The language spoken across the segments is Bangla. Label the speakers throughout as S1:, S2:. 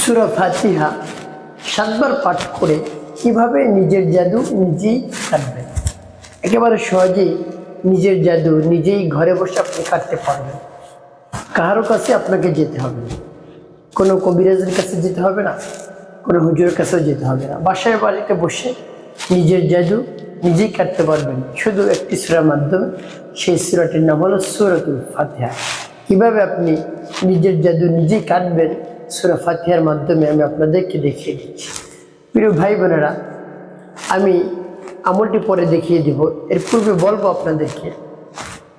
S1: সূরা ফাতিহা 7 বার পাঠ করে কিভাবে নিজের জাদু নিজেই কাটবেন। একেবারে সহজেই নিজের জাদু নিজেই ঘরে বসে আপনি কাটতে পারবেন। কারো কাছে আপনাকে যেতে হবে না, কোনো কবিরাজের কাছে যেতে হবে না, কোনো হুজুরের কাছেও যেতে হবে না। বাসায় বাড়িতে বসে নিজের জাদু নিজেই কাটতে পারবেন শুধু একটি সূরার মাধ্যমে। সেই সূরাটির নাম হলো সূরাতুল ফাতিহা। কীভাবে আপনি নিজের জাদু নিজেই কাটবেন সূরা ফাতিহার মাধ্যমে আমি আপনাদেরকে দেখিয়ে দিচ্ছি। প্রিয় ভাই বোনেরা, আমি আমলটি পরে দেখিয়ে দিব। এর পূর্বে বলবো আপনাদেরকে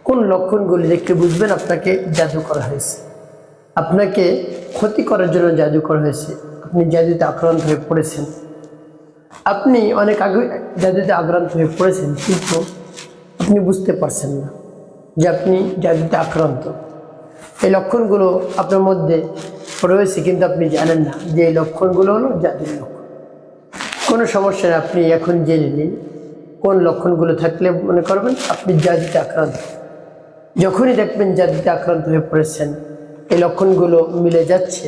S1: কোন লক্ষণগুলি দেখলে বুঝবেন আপনাকে জাদু করা হয়েছে, আপনাকে ক্ষতি করার জন্য জাদু করা হয়েছে, আপনি জাদুতে আক্রান্ত হয়ে পড়েছেন। আপনি অনেক আগে জাদুতে আক্রান্ত হয়ে পড়েছেন, কিন্তু আপনি বুঝতে পারছেন না যে আপনি জাদুতে আক্রান্ত। এই লক্ষণগুলো আপনার মধ্যে রয়েছে, কিন্তু আপনি জানেন না যে এই লক্ষণগুলো হলো জাদুর লক্ষণ। কোনো সমস্যা নেই, আপনি এখন জেনে নিন কোন লক্ষণগুলো থাকলে মনে করবেন আপনি জাদুতে আক্রান্ত। যখনই দেখবেন জাদুতে আক্রান্ত হয়ে পড়েছেন, এই লক্ষণগুলো মিলে যাচ্ছে,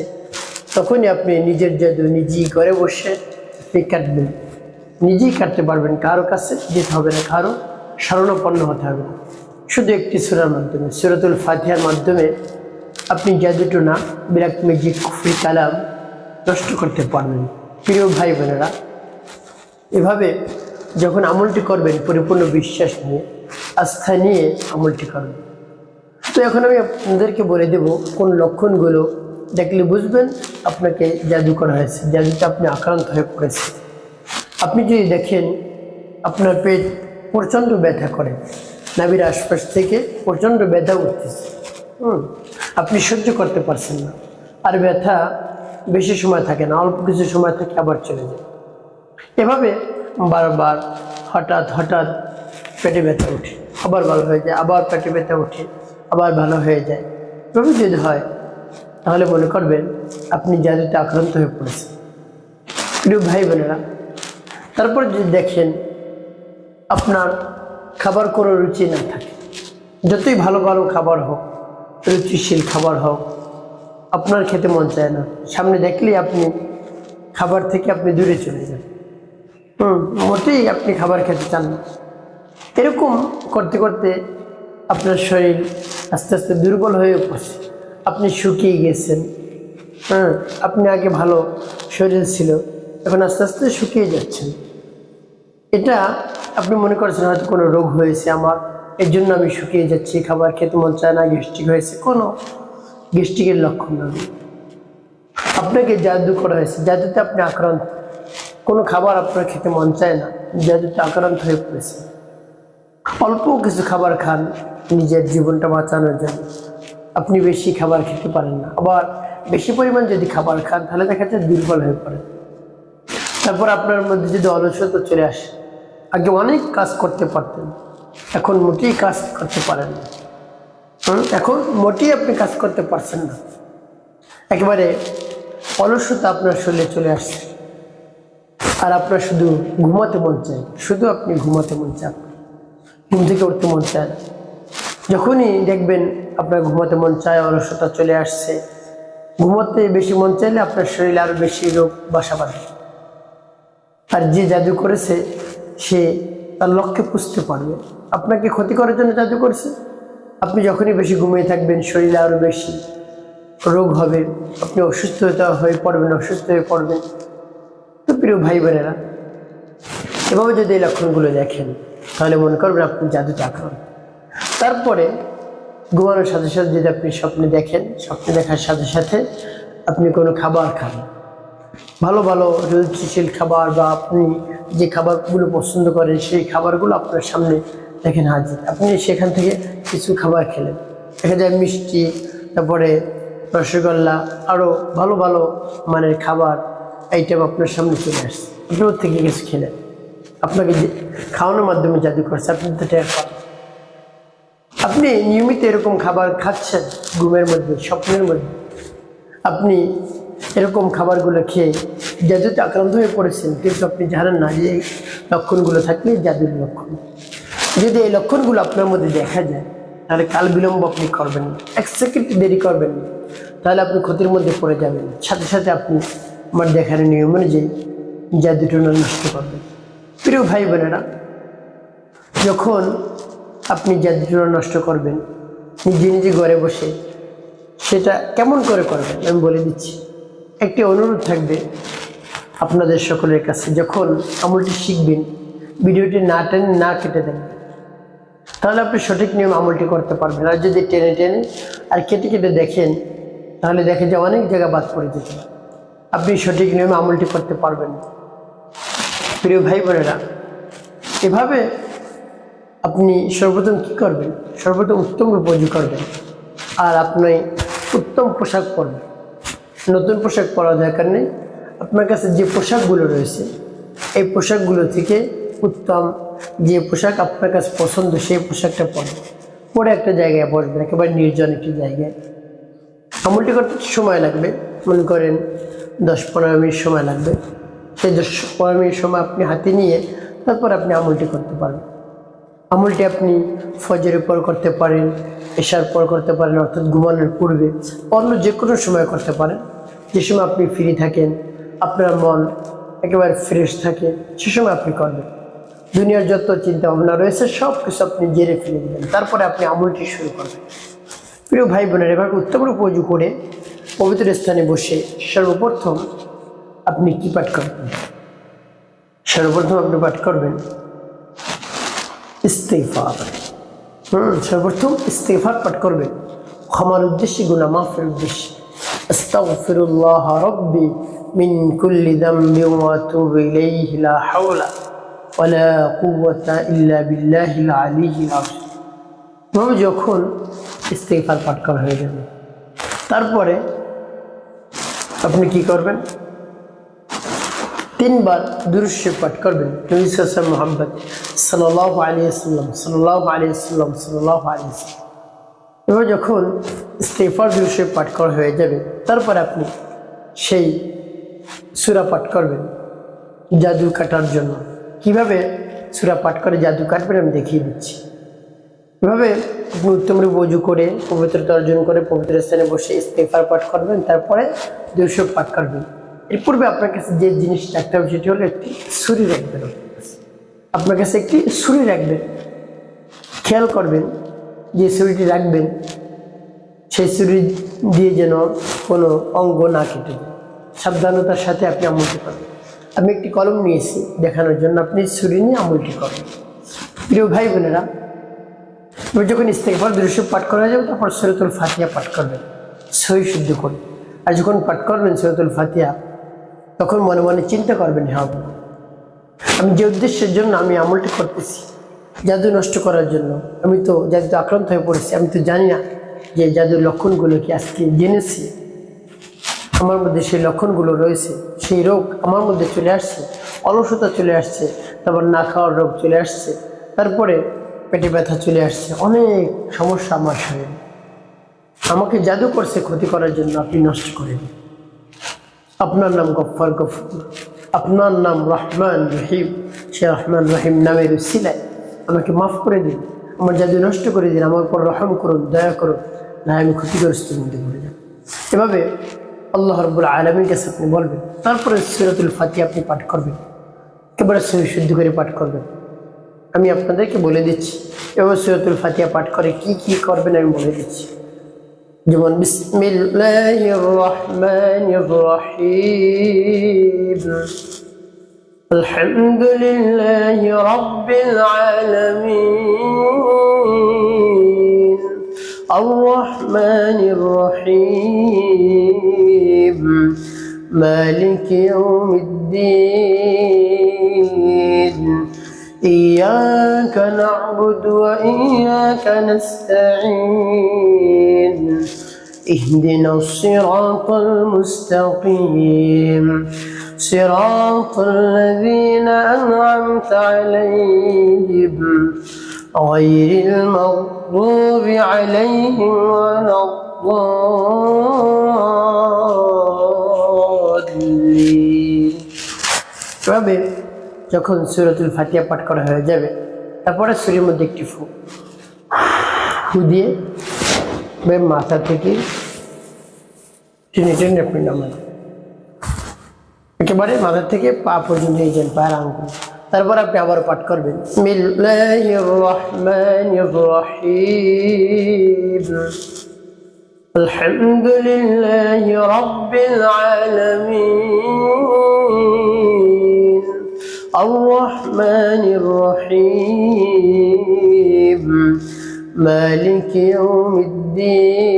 S1: তখনই আপনি নিজের জাদু নিজেই ঘরে বসে আপনি কাটবেন, নিজেই কাটতে পারবেন। কারো কাছে যেতে হবে না, কারো শরণাপন্ন হতে হবে না। শুধু একটি সূরার মাধ্যমে, সূরাতুল ফাতিহার মাধ্যমে আপনি জাদুটো না ব্ল্যাক ম্যাজিক কুফরি কালাম নষ্ট করতে পারবেন। প্রিয় ভাই বোনেরা, এভাবে যখন আমলটি করবেন পরিপূর্ণ বিশ্বাস নিয়ে, আস্থা নিয়ে আমলটি করবেন। তো এখন আমি আপনাদেরকে বলে দেব কোন লক্ষণগুলো দেখলে বুঝবেন আপনাকে জাদু করা হয়েছে, জাদুতে আপনি আক্রান্ত হয়ে পড়েছেন। আপনি যদি দেখেন আপনার পেট প্রচণ্ড ব্যথা করে, নাভির আশপাশ থেকে প্রচণ্ড ব্যথা উঠতেছে, আপনি সহ্য করতে পারছেন না, আর ব্যথা বেশি সময় থাকে না, অল্প কিছু সময় থেকে আবার চলে যায়। এভাবে বারবার হঠাৎ হঠাৎ পেটে ব্যথা ওঠে, আবার ভালো হয়ে যায়, আবার পেটে ব্যথা ওঠে, আবার ভালো হয়ে যায়। এভাবে যদি হয় তাহলে মনে করবেন আপনি জাদুতে আক্রান্ত হয়ে পড়েছেন। প্রিয় ভাই বোনেরা, তারপর যদি দেখেন আপনার খাবার কোনো রুচি না থাকে, যতই ভালো ভালো খাবার হোক, রুচিশীল খাবার হোক, আপনার খেতে মন চায় না, সামনে দেখলেই আপনি খাবার থেকে আপনি দূরে চলে যান, মোটেই আপনি খাবার খেতে চান না। এরকম করতে করতে আপনার শরীর আস্তে আস্তে দুর্বল হয়ে পড়ছে, আপনি শুকিয়ে গেছেন। আপনি আগে ভালো শরীর ছিল, এখন আস্তে আস্তে শুকিয়ে যাচ্ছেন। এটা আপনি মনে করছেন হয়তো কোনো রোগ হয়েছে আমার, এর জন্য আমি শুকিয়ে যাচ্ছি, খাবার খেতে মন চায় না, গ্যাস্ট্রিক হয়েছে। কোনো গ্যাস্ট্রিকের লক্ষণ না, আপনাকে জাদু করা হয়েছে, জাদুতে আপনি আক্রান্ত। কোনো খাবার আপনার খেতে মন চায় না, জাদুতে আক্রান্ত হয়ে পড়েছে। অল্প কিছু খাবার খান নিজের জীবনটা বাঁচানোর জন্য, আপনি বেশি খাবার খেতে পারেন না। আবার বেশি পরিমাণ যদি খাবার খান তাহলে দেখা যায় দুর্বল হয়ে পড়ে। তারপর আপনার মধ্যে যদি অলসতা চলে আসে, আগে অনেক কাজ করতে পারতেন, এখন মোটেই কাজ করতে পারেন না। এখন মোটেই আপনি কাজ করতে পারছেন না, একেবারে অলসতা আপনার শরীরে চলে আসছে, আর আপনার শুধু ঘুমাতে মন চায়, শুধু আপনি ঘুমাতে মন চান, ঘুম থেকে উঠতে মন চায় না। যখনই দেখবেন আপনার ঘুমাতে মন চায়, অলসতা চলে আসছে, ঘুমাতে বেশি মন চাইলে আপনার শরীরে আরও বেশি রোগ বাসা বাঁধে। আর যে জাদু করেছে সে তার লক্ষ্যে পুষতে পারবে, আপনাকে ক্ষতি করার জন্য জাদু করেছে। আপনি যখনই বেশি ঘুমিয়ে থাকবেন শরীরে আরও বেশি রোগ হবে, আপনি অসুস্থ হয়ে পড়বেন, অসুস্থ হয়ে পড়বেন। তো প্রিয় ভাই বোনেরা, এভাবে যদি এই লক্ষণগুলো দেখেন তাহলে মনে করবেন আপনি জাদুতে আক্রান্ত। তারপরে ঘুমানোর সাথে সাথে যদি আপনি স্বপ্নে দেখেন, স্বপ্নে দেখার সাথে সাথে আপনি কোনো খাবার খান, ভালো ভালো রুচিশীল খাবার, বা আপনি যে খাবারগুলো পছন্দ করেন সেই খাবারগুলো আপনার সামনে দেখেন হাজির, আপনি সেখান থেকে কিছু খাবার খেলেন, দেখা যায় মিষ্টি, তারপরে রসগোল্লা, আরও ভালো ভালো মানের খাবার আইটেম আপনার সামনে চলে আসছে, আপনি ওর থেকে কিছু খেলেন, আপনাকে যে খাওয়ানোর মাধ্যমে জাদু করছে, আপনি তো টের পান। আপনি নিয়মিত এরকম খাবার খাচ্ছেন, ঘুমের মধ্যে, স্বপ্নের মধ্যে আপনি এরকম খাবারগুলো খেয়ে জাদুতে আক্রান্ত হয়ে পড়েছেন, কিন্তু আপনি জানেন না যে এই লক্ষণগুলো থাকলে জাদুর লক্ষণ। যদি এই লক্ষণগুলো আপনার মধ্যে দেখা যায় তাহলে কাল বিলম্ব আপনি করবেন না, 1 সেকেন্ড দেরি করবেন না, তাহলে আপনি ক্ষতির মধ্যে পড়ে যাবেন। সাথে সাথে আপনি আমার দেখার নিয়ম অনুযায়ী জাদুটনা নষ্ট করবেন। প্রিয় ভাই বোনেরা, যখন আপনি জাদুটনা নষ্ট করবেন নিজে নিজে ঘরে বসে, সেটা কেমন করে করবেন আমি বলে দিচ্ছি। একটি অনুরোধ থাকবে আপনাদের সকলের কাছে, যখন আমলটি শিখবেন ভিডিওটি না টেনে না কেটে দেবেন, তাহলে আপনি সঠিক নিয়ম আমলটি করতে পারবেন। আর যদি টেনে টেনে আর কেটে কেটে দেখেন, তাহলে দেখে যে অনেক জায়গা বাদ পড়ে যেতে পারে, আপনি সঠিক নিয়মে আমলটি করতে পারবেন না। প্রিয় ভাই বোনেরা, এভাবে আপনি সর্বপ্রথম কী করবেন, সর্বপ্রথম উত্তম রূপে ওযু করবেন, আর আপনি উত্তম পোশাক পরবেন। নতুন পোশাক পরার দরকার নেই, আপনার কাছে যে পোশাকগুলো রয়েছে এই পোশাকগুলো থেকে উত্তম যে পোশাক আপনার কাছে পছন্দ সেই পোশাকটা পরবেন, পরে একটা জায়গায় বসবেন, একেবারে নির্জন একটি জায়গায়। আমলটি করতে সময় লাগবে, মনে করেন 10-15 মিনিট সময় লাগবে। সেই 10-15 মিনিট সময় আপনি হাতে নিয়ে তারপর আপনি আমলটি করতে পারবেন। আমলটি আপনি ফজরের পর করতে পারেন, এশার পর করতে পারেন, অর্থাৎ ঘুমানোর পূর্বে, অন্য যে কোনো সময় করতে পারেন। যে সময় আপনি ফ্রি থাকেন, আপনার মন একেবারে ফ্রেশ থাকে, সে সময় আপনি করবেন। দুনিয়ার যত চিন্তা ভাবনা রয়েছে সব কিছু আপনি জেরে ফেলে দেবেন, তারপরে আপনি আমলটি শুরু করবেন। প্রিয় ভাই বোনেরা, এভাবে উত্তম রূপে ওযু করে পবিত্র স্থানে বসে সর্বপ্রথম আপনি কি পাঠ করবেন? সর্বপ্রথম আপনি পাঠ করবেন ইস্তিগফার। সর্বপ্রথম ইস্তিগফার পাঠ করবেন, ক্ষমার উদ্দেশ্যে, গুনাহ মাফের উদ্দেশ্যে। আস্তাগফিরুল্লাহ রাব্বি মিন কুল্লি যামবিন ওয়া আতুবু ইলাইহি লা হাওলা ওয়া লা কুওয়াতা ইল্লা বিল্লাহিল আলিয়্যিল আযীম। তবে যখন ইস্তিগফার পাঠ করা হয়ে যাবে, তারপরে আপনি কি করবেন? 3 বার দুরূদ শরীফ পাঠ করবেন। নবী সাল্লাল্লাহু মুহাম্মদ সাল্লাল্লাহু আলাইহি ওয়াসাল্লাম সাল্লাল্লাহু আলাইহি ওয়াসাল্লাম সাল্লাল্লাহু আলাইহি ওয়াসাল্লাম। এবার যখন ইস্তিগফার দুরূদ শরীফ পাঠ করা হয়ে যাবে, তারপরে আপনি সেই সূরা পাঠ করবেন জাদু কাটার জন্য। কিভাবে সূরা পাঠ করে জাদু কাটবেন আমি দেখিয়ে দিচ্ছি। এভাবে আপনি উত্তম রূপে ওযু করে পবিত্রতা অর্জন করে পবিত্র স্থানে বসে ইস্তিগফার পাঠ করবেন, তারপরে দুরূদ শরীফ পাঠ করবেন। এর পূর্বে আপনার কাছে যে জিনিসটা রাখতে হবে সেটি হলো একটি ছুরি রাখবেন। আপনার কাছে একটি ছুরি রাখবেন, খেয়াল করবেন যে ছুরিটি রাখবেন সেই ছুরি দিয়ে যেন কোনো অঙ্গ না কেটে যায়। সাবধানতার সাথে আপনি আমলটি করবেন। আমি একটি কলম নিয়েছি দেখানোর জন্য, আপনি ছুরি নিয়ে আমলটি করবেন। প্রিয় ভাই বোনেরা, যখন ইস্তিগফার দুরূদ শরীফ পাঠ করা যাবে, তারপর সূরাতুল ফাতিহা পাঠ করবেন সহি শুদ্ধ করে। আর যখন পাঠ করবেন সূরাতুল ফাতিহা, তখন মনে মনে চিন্তা করবেন, হ্যাঁ আমি যে উদ্দেশ্যের জন্য আমি আমলটি করতেছি, জাদু নষ্ট করার জন্য, আমি তো জাদুতে আক্রান্ত হয়ে পড়েছি, আমি তো জানি না যে জাদুর লক্ষণগুলো কি। আজকে জেনেছি আমার মধ্যে সেই লক্ষণগুলো রয়েছে, সেই রোগ আমার মধ্যে চলে আসছে, অলসতা চলে আসছে, তারপর না খাওয়ার রোগ চলে আসছে, তারপরে পেটে ব্যথা চলে আসছে, অনেক সমস্যা আমার শরীরে। আমাকে জাদু করছে ক্ষতি করার জন্য, আপনি নষ্ট করে দিন। আপনার নাম গফফার গফুর, আপনার নাম রহমান রহিম, সে রহমান রহিম নামের উসিলায় আমাকে মাফ করে দিন, আমার জাদু নষ্ট করে দিন, আমার উপর রহম করুন, দয়া করুন, না আমি ক্ষতিগ্রস্তের মধ্যে পড়ে যাব। এভাবে আল্লাহ রাব্বুল আলামিনের কাছে আপনি বলবেন। তারপরে সূরাতুল ফাতিহা আপনি পাঠ করবেন, একেবারে সহি শুদ্ধ করে পাঠ করবেন। আমি আপনাদেরকে বলে দিচ্ছি এবার সূরাতুল ফাতিহা পাঠ করে কি কি করবেন আমি বলে দিচ্ছি। যেমন বিসমিল্লাহির রহমানির রহিম, আলহামদুলিল্লাহি রাব্বিল আলামিন, আর রহমানির রহিম, মালিকি ইয়াউমিদ্দিন, إياك نعبد وإياك نستعين، اهدنا الصراط المستقيم، صراط الذين أنعمت عليهم غير المغضوب عليهم ولا الضالين। যখন সূরাতুল ফাতিহা পাঠ করা হয়ে যাবে, তারপরে শরীরের মধ্যে একটি ফু দিয়ে মাথা থেকে টেনে টেনে আপনি নামান, একেবারে মাথা থেকে পা পর্যন্ত নিয়ে যান, পায়ের আঙ্গুল। তারপর আপনি আবার পাঠ করবেন বিসমিল্লাহির রহমানির রহিম আলহামদুলিল্লাহি রাব্বিল আলামিন আর রহমানির রহিম মালিকি ইয়াউমিদ্দিন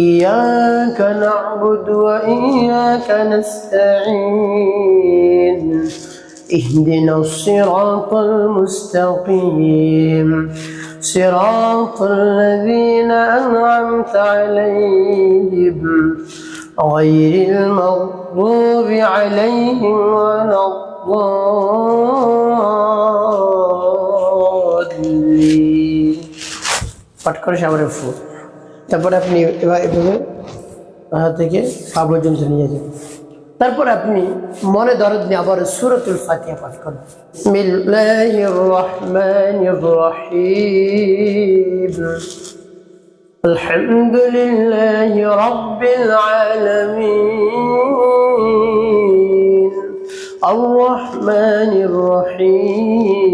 S1: إياك نعبد وإياك نستعين اهدنا الصراط المستقيم صراط الذين أنعمت عليهم غير المغضوب عليهم ولا الضالين পাঠ করে সামনে ফুল। তারপরে আপনি এভাবে মাথা থেকে পা পর্যন্ত নিয়ে যাবেন। তারপর আপনি মনে দরদ নিয়ে আবার সূরাতুল ফাতিহা পাঠ করবেন বিসমিল্লাহির রহমানির রহিম আলহামদুলিল্লাহি রাব্বিল আলামিন আর রহমানির রহিম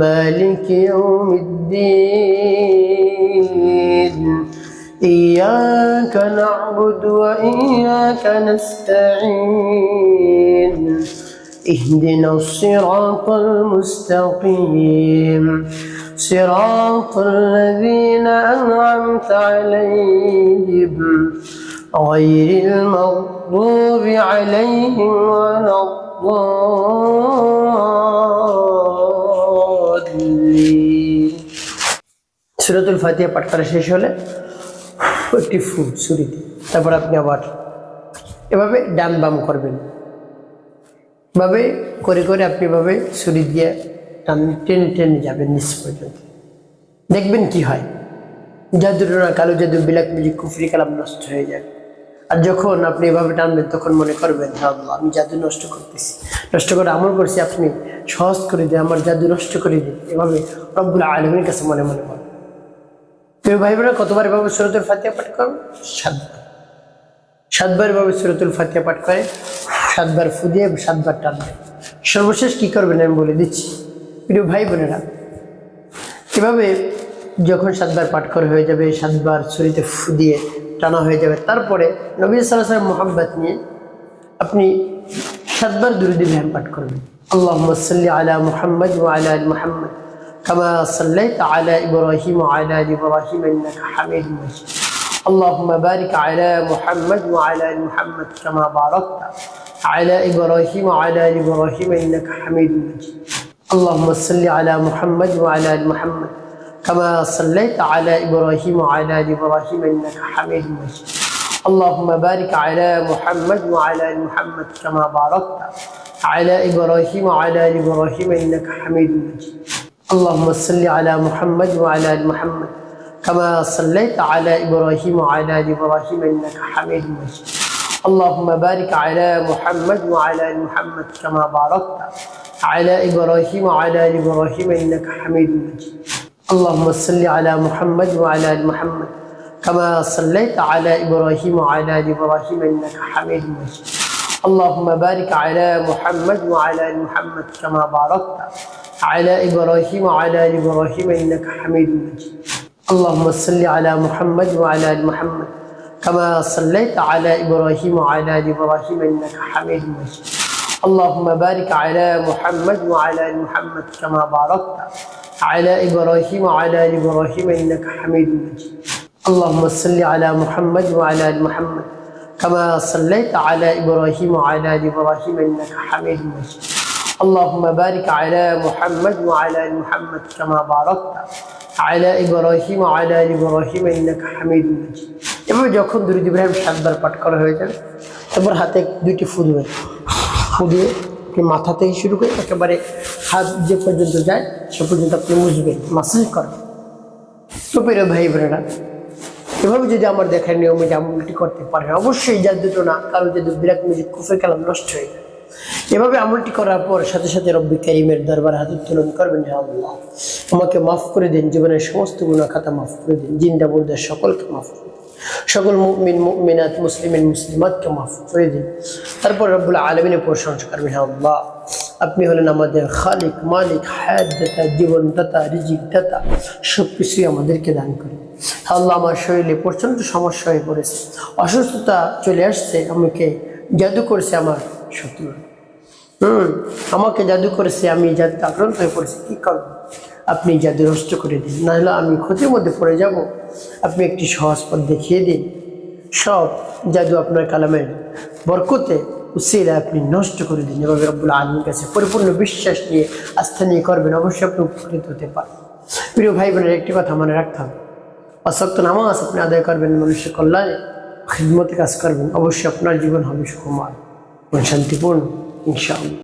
S1: মালিকি ইয়াউমিদ্দিন إياك نعبد وإياك نستعين اهدنا الصراط المستقيم صراط الذين أنعمت عليهم غير المغضوب عليهم ولا الضالين সূরাতুল ফাতিহা পাঠ করা শেষ হলে একটি ফুল ছুরিতে, তারপর আপনি আবার এভাবে ডান বাম করবেন, এভাবে করে করে আপনি এভাবে ছুরি দিয়ে টেনে টেনে যাবেন নিচ পর্যন্ত। দেখবেন কি হয়, জাদুটোনা কালো জাদু বিলাক মিউজিক কুফরি কালাম নষ্ট হয়ে যাবে। আর যখন আপনি এভাবে টানবেন তখন মনে করবেন আল্লাহ আমি জাদু নষ্ট করতেছি, নষ্ট করে আমল করছি, আপনি সহজ করে দিয়ে আমার জাদু নষ্ট করে দিন, এভাবে রব্বুল আলামিনের কাছে মনে মনে বলেন। প্রিয় ভাই বোনেরা, কতবার এভাবে সূরাতুল ফাতিহা পাঠ করুন? 7 বার। 7 বার এভাবে সূরাতুল ফাতিহা পাঠ করে 7 বার ফু দিয়ে 7 বার টানবেন। সর্বশেষ কি করবেন আমি বলে দিচ্ছি। প্রিয় ভাই বোনেরা, এভাবে যখন 7 বার পাঠ করে হয়ে যাবে, 7 বার ছুরিতে ফু দিয়ে টানা হয়ে যাবে, তারপরে নবী সাল্লাল্লাহু আলাইহি ওয়াসাল্লাম মুহাব্বত নিয়ে আপনি 7 বার দুরূদ ইব্রাহিম পাঠ করবেন। আল্লাহুম্মা সাল্লি আলা মুহাম্মদ ওয়া আলা আলি মুহাম্মদ كما صليت على إبراهيم وعلى آل إبراهيم إنك حميد مجيد اللهم بارك على محمد وعلى آل محمد كما باركت على إبراهيم وعلى آل إبراهيم إنك حميد مجيد اللهم صل على محمد وعلى آل محمد كما صليت على إبراهيم وعلى آل إبراهيم إنك حميد مجيد اللهم بارك على محمد وعلى آل محمد كما باركت على إبراهيم وعلى آل إبراهيم إنك حميد مجيد اللهم صل على محمد وعلى آل محمد كما صليت على إبراهيم وعلى آل إبراهيم إنك حميد مجيد اللهم بارك على محمد وعلى آل محمد كما باركت على إبراهيم وعلى آل إبراهيم إنك حميد مجيد اللهم صل على محمد وعلى آل محمد كما صليت على إبراهيم وعلى آل إبراهيم إنك حميد مجيد اللهم بارك على محمد وعلى آل محمد كما باركت على إبراهيم وعلى آل إبراهيم إنك حميد مجيد اللهم صل على محمد وعلى آل محمد كما صليت على إبراهيم وعلى آل إبراهيم إنك حميد مجيد اللهم بارك على محمد وعلى آل محمد كما باركت على إبراهيم وعلى آل إبراهيم إنك حميد مجيد اللهم صل على محمد وعلى آل محمد كما صليت على إبراهيم وعلى آل إبراهيم إنك حميد مجيد اللهم بارك على محمد وعلى آل محمد كما باركت على إبراهيم وعلى آل إبراهيم إنك حميد مجيد এভাবে যখন দুরূদ ইব্রাহিম 7 বার পাঠ করা হয়ে যাবে, তারপর হাতে দুইটি ফু দিবেন। ফু দিয়ে আপনি মাথা থেকে শুরু করে একেবারে হাত যে পর্যন্ত যায় সে পর্যন্ত আপনি মুছবেন, মাসাজ করবেন। তো প্রিয় ভাই বোনেরা, এভাবে যদি আমার দেখার নিয়মে আমলটি করতে পারেন, অবশ্যই জাদুটোনা কারো যদি বিরাট মিউজিক কুফরি কালাম নষ্ট হয়ে যায়। এভাবে আমলটি করার পর সাথে সাথে রব্বি কারিমের দরবার হাত উত্তোলন করবেন, হে আল্লাহ আমাকে মাফ করে দিন, জীবনের সমস্ত গুনাহ খাতা মাফ করে দিন, জিন্দা মুর্দা সকলকে মাফ করে দিন, সকল মুমিন মুমিনাত মুসলিমিন মুসলিমাতকে মাফ করে দিন। তারপর রব্বুল আলামিনের প্রশংসা করবেন, হে আল্লাহ আপনি হলেন আমাদের খালিক, মালিক, হায়াত দাতা, জীবন দাতা, রিজিক দাতা, সব কিছুই আমাদেরকে দান করেন। আল্লাহ আমার শরীরে প্রচণ্ড সমস্যা হয়ে পড়েছে, অসুস্থতা চলে আসছে, আমাকে জাদু করেছে আমার শত্রু, আমাকে জাদু করেছে, আমি জাদুতে আক্রান্ত হয়ে পড়েছি, কী করব? আপনি জাদু নষ্ট করে দিন, নাহলে আমি ক্ষতির মধ্যে পড়ে যাব। আপনি একটি সহজ পথ দেখিয়ে দিন, সব জাদু আপনার কালামের বরকতে উসিলায় আপনি নষ্ট করে দিন। এভাবে রব্বুল আলামিনের কাছে পরিপূর্ণ বিশ্বাস নিয়ে আস্থা নিয়ে করবেন, অবশ্যই আপনি উপকৃত হতে পারেন। প্রিয় ভাই বোনের একটি কথা মনে রাখতে হবে, অসক্ত নামাজ আপনি আদায় করবেন, মানুষের কল্যাণে খিদমতে কাজ করবেন, অবশ্যই আপনার জীবন হবে সুকুমার এবং শান্তিপূর্ণ ইনশাআল্লাহ।